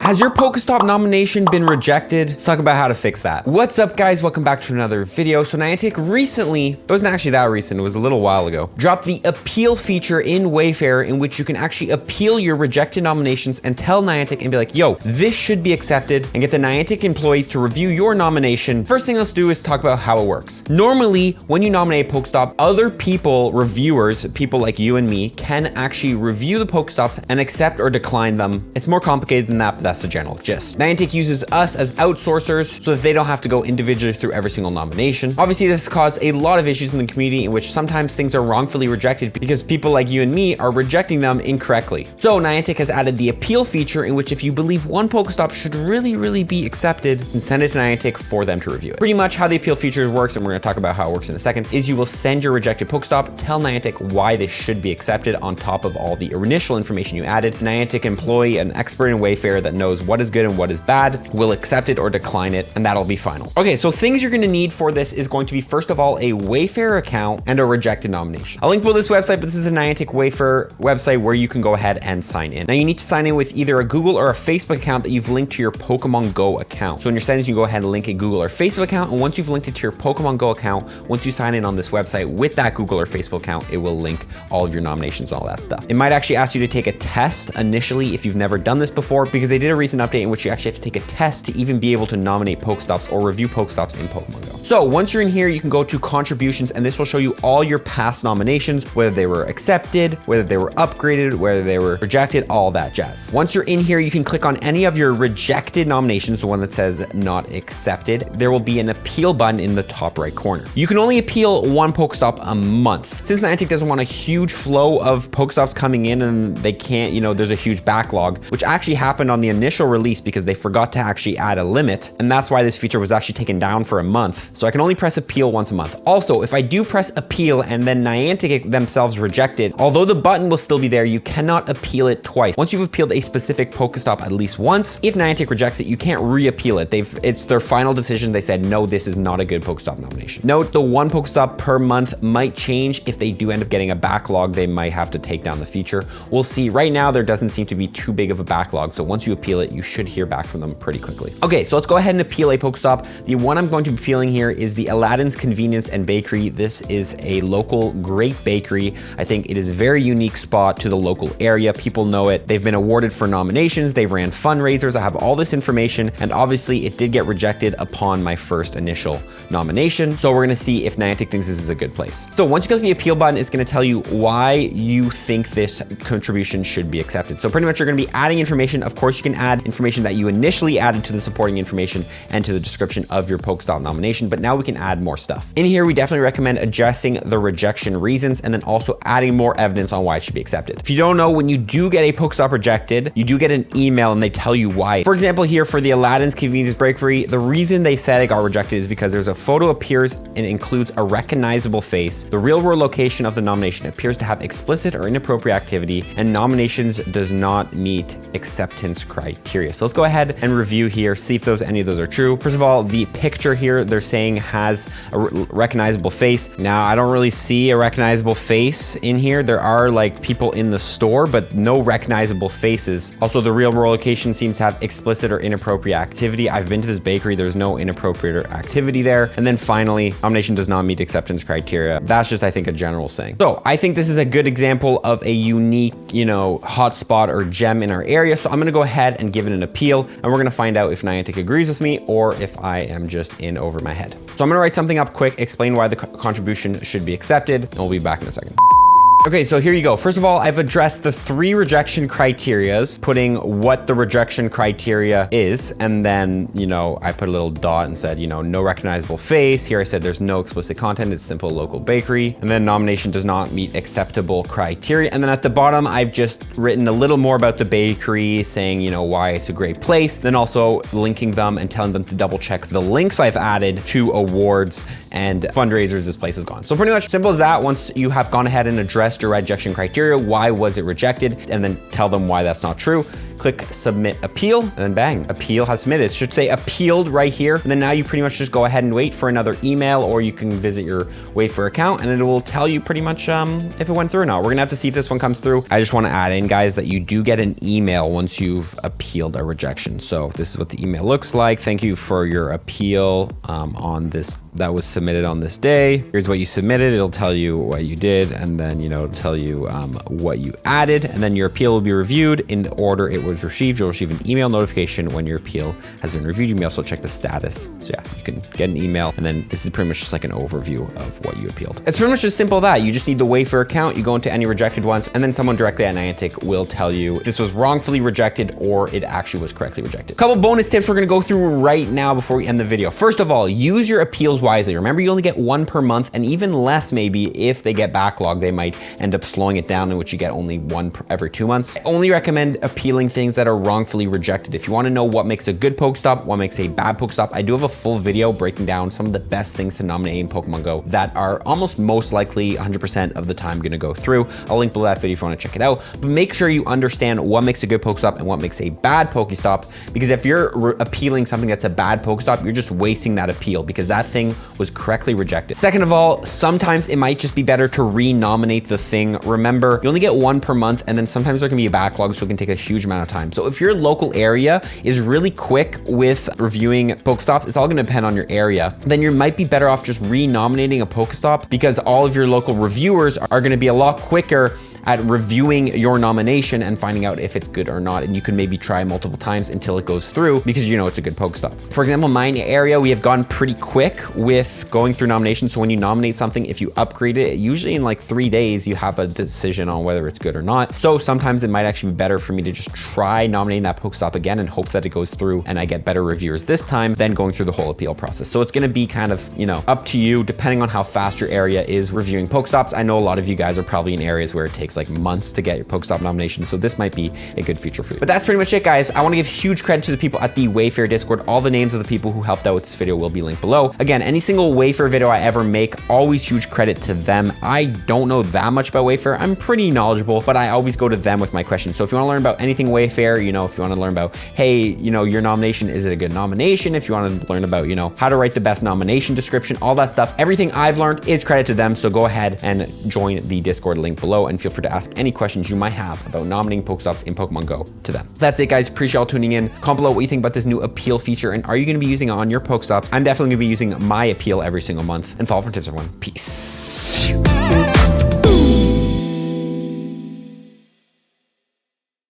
Has your PokeStop nomination been rejected? Let's talk about how to fix that. What's up, guys? Welcome back to another video. So Niantic recently, it wasn't actually that recent, it was a little while ago, dropped the appeal feature in Wayfair in which you can actually appeal your rejected nominations and tell Niantic and be like, yo, this should be accepted, and get the Niantic employees to review your nomination. First thing let's do is talk about how it works. Normally, when you nominate PokeStop, other people, reviewers, people like you and me, can actually review the PokeStops and accept or decline them. It's more complicated than that, but that's the general gist. Niantic uses us as outsourcers so that they don't have to go individually through every single nomination. Obviously, this has caused a lot of issues in the community in which sometimes things are wrongfully rejected because people like you and me are rejecting them incorrectly. So Niantic has added the appeal feature in which if you believe one PokeStop should really be accepted, then send it to Niantic for them to review it. Pretty much how the appeal feature works, and we're gonna talk about how it works in a second, is you will send your rejected PokeStop, tell Niantic why they should be accepted on top of all the initial information you added. Niantic employee, an expert in Wayfair that knows what is good and what is bad, will accept it or decline it, and that'll be final. Okay, so things you're gonna need for this is going to be, first of all, a Wayfair account and a rejected nomination. I'll link below this website, but this is a Niantic Wayfair website where you can go ahead and sign in. Now you need to sign in with either a Google or a Facebook account that you've linked to your Pokemon Go account. So in your settings, you can go ahead and link a Google or Facebook account, and once you've linked it to your Pokemon Go account, once you sign in on this website with that Google or Facebook account, it will link all of your nominations and all that stuff. It might actually ask you to take a test initially if you've never done this before, because they did a recent update in which you actually have to take a test to even be able to nominate PokeStops or review PokeStops in Pokemon Go. So once you're in here, you can go to contributions, and this will show you all your past nominations, whether they were accepted, whether they were upgraded, whether they were rejected, all that jazz. Once you're in here, you can click on any of your rejected nominations, the one that says not accepted. There will be an appeal button in the top right corner. You can only appeal one PokeStop a month. Since Niantic doesn't want a huge flow of PokeStops coming in and they can't, there's a huge backlog, which actually happened on the initial release because they forgot to actually add a limit. And that's why this feature was actually taken down for a month. So I can only press appeal once a month. Also, if I do press appeal and then Niantic themselves reject it, although the button will still be there, you cannot appeal it twice. Once you've appealed a specific PokeStop at least once, if Niantic rejects it, you can't re-appeal it. It's their final decision. They said, no, this is not a good PokeStop nomination. Note, the one PokeStop per month might change. If they do end up getting a backlog, they might have to take down the feature. We'll see. Right now, there doesn't seem to be too big of a backlog. So once you appeal it, you should hear back from them pretty quickly. Okay, so let's go ahead and appeal a PokeStop. The one I'm going to be appealing here is the Aladdin's Convenience and Bakery. This is a local great bakery. I think it is a very unique spot to the local area. People know it. They've been awarded for nominations. They've ran fundraisers. I have all this information, and obviously it did get rejected upon my first initial nomination. So we're gonna see if Niantic thinks this is a good place. So once you click the appeal button, it's gonna tell you why you think this contribution should be accepted. So pretty much you're gonna be adding information. Of course, you can add information that you initially added to the supporting information and to the description of your PokeStop nomination, but now we can add more stuff. In here, we definitely recommend addressing the rejection reasons and then also adding more evidence on why it should be accepted. If you don't know, when you do get a PokeStop rejected, you do get an email and they tell you why. For example, here for the Aladdin's Convenience Bakery, the reason they said it got rejected is because there's a photo appears and includes a recognizable face. The real world location of the nomination appears to have explicit or inappropriate activity, and nominations does not meet acceptance criteria. So let's go ahead and review here, see if any of those are true. First of all, the picture here they're saying has a recognizable face. Now, I don't really see a recognizable face in here. There are like people in the store, but no recognizable faces. Also, the real world location seems to have explicit or inappropriate activity. I've been to this bakery. There's no inappropriate activity there. And then finally, nomination does not meet acceptance criteria. That's just, I think, a general saying. So I think this is a good example of a unique, hotspot or gem in our area. So I'm gonna go ahead and give it an appeal, and we're gonna find out if Niantic agrees with me or if I am just in over my head. So I'm gonna write something up quick, explain why the contribution should be accepted, and we'll be back in a second. Okay, so here you go. First of all, I've addressed the 3 rejection criterias, putting what the rejection criteria is. And then, I put a little dot and said, no recognizable face. Here I said there's no explicit content. It's simple local bakery. And then nomination does not meet acceptable criteria. And then at the bottom, I've just written a little more about the bakery, saying, why it's a great place. Then also linking them and telling them to double check the links I've added to awards and fundraisers this place has gone. So pretty much simple as that. Once you have gone ahead and addressed your rejection criteria, why was it rejected, and then tell them why that's not true, click submit appeal, and then bang, appeal has submitted. It should say appealed right here. And then now you pretty much just go ahead and wait for another email, or you can visit your Wayfair account and it will tell you pretty much if it went through or not. We're gonna have to see if this one comes through. I just wanna add in, guys, that you do get an email once you've appealed a rejection. So this is what the email looks like. Thank you for your appeal on this that was submitted on this day. Here's what you submitted. It'll tell you what you did, and then, you know, it'll tell you what you added, and then your appeal will be reviewed in the order it was received. You'll receive an email notification when your appeal has been reviewed. You may also check the status. So yeah, you can get an email, and then this is pretty much just like an overview of what you appealed. It's pretty much just simple that. You just need the Wayfair account, you go into any rejected ones, and then someone directly at Niantic will tell you if this was wrongfully rejected or it actually was correctly rejected. Couple bonus tips we're gonna go through right now before we end the video. First of all, use your appeals wisely. Remember, you only get one per month, and even less maybe if they get backlogged, they might end up slowing it down, in which you get only one every 2 months. I only recommend appealing things that are wrongfully rejected. If you wanna know what makes a good PokeStop, what makes a bad PokeStop, I do have a full video breaking down some of the best things to nominate in Pokemon Go that are almost most likely 100% of the time gonna go through. I'll link below that video if you wanna check it out, but make sure you understand what makes a good PokeStop and what makes a bad PokeStop, because if you're appealing something that's a bad PokeStop, you're just wasting that appeal because that thing was correctly rejected. Second of all, sometimes it might just be better to re-nominate the thing. Remember, you only get one per month, and then sometimes there can be a backlog, so it can take a huge amount of time. So if your local area is really quick with reviewing PokeStops, it's all gonna depend on your area, then you might be better off just re-nominating a PokeStop, because all of your local reviewers are gonna be a lot quicker at reviewing your nomination and finding out if it's good or not. And you can maybe try multiple times until it goes through, because you know it's a good PokeStop. For example, my area, we have gone pretty quick with going through nominations. So when you nominate something, if you upgrade it, usually in like 3 days, you have a decision on whether it's good or not. So sometimes it might actually be better for me to just try nominating that PokeStop again and hope that it goes through and I get better reviewers this time than going through the whole appeal process. So it's gonna be kind of, you know, up to you depending on how fast your area is reviewing PokeStops. I know a lot of you guys are probably in areas where it takes like months to get your PokeStop nomination, so this might be a good feature for you. But that's pretty much it, guys. I want to give huge credit to the people at the Wayfair Discord. All the names of the people who helped out with this video will be linked below. Again, any single Wayfair video I ever make, always huge credit to them. I don't know that much about Wayfair. I'm pretty knowledgeable, but I always go to them with my questions. So if you want to learn about anything Wayfair, you know, if you want to learn about, hey, you know, your nomination, is it a good nomination? If you want to learn about, you know, how to write the best nomination description, all that stuff, everything I've learned is credit to them. So go ahead and join the Discord link below, and feel free to ask any questions you might have about nominating PokeStops in Pokemon Go to them. That's it, guys. Appreciate y'all tuning in. Comment below what you think about this new appeal feature, and are you going to be using it on your PokeStops? I'm definitely going to be using my appeal every single month. And follow for tips, everyone. Peace.